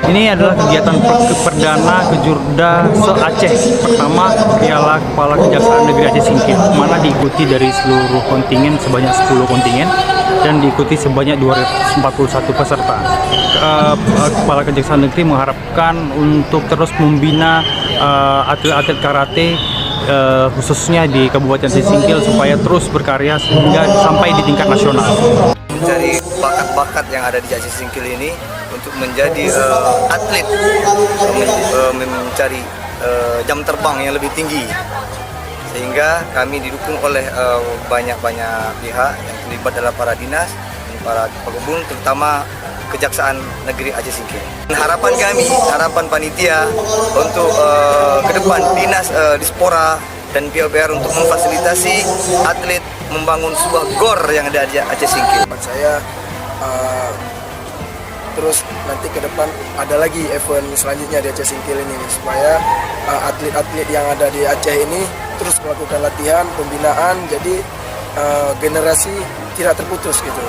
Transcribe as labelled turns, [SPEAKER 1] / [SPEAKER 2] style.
[SPEAKER 1] Ini adalah kegiatan perdana Kejurda se-Aceh pertama Piala Kepala Kejaksaan Negeri Aceh Singkil, mana diikuti dari seluruh kontingen sebanyak 10 kontingen dan diikuti sebanyak 241 peserta. Kepala Kejaksaan Negeri mengharapkan untuk terus membina atlet-atlet karate khususnya di Kabupaten Aceh Singkil supaya terus berkarya hingga sampai di tingkat nasional.
[SPEAKER 2] Mencari bakat-bakat yang ada di Aceh Singkil ini untuk menjadi atlet, mencari jam terbang yang lebih tinggi, sehingga kami didukung oleh banyak-banyak pihak yang terlibat dalam para dinas, para penghubung, terutama Kejaksaan Negeri Aceh Singkil. Harapan kami, harapan panitia untuk ke depan dinas Dispora dan PUPR untuk memfasilitasi atlet membangun sebuah GOR yang ada di Aceh Singkil.
[SPEAKER 3] Saya terus nanti ke depan ada lagi event selanjutnya di Aceh Singkil ini supaya atlet-atlet yang ada di Aceh ini terus melakukan latihan, pembinaan, jadi generasi tidak terputus gitu.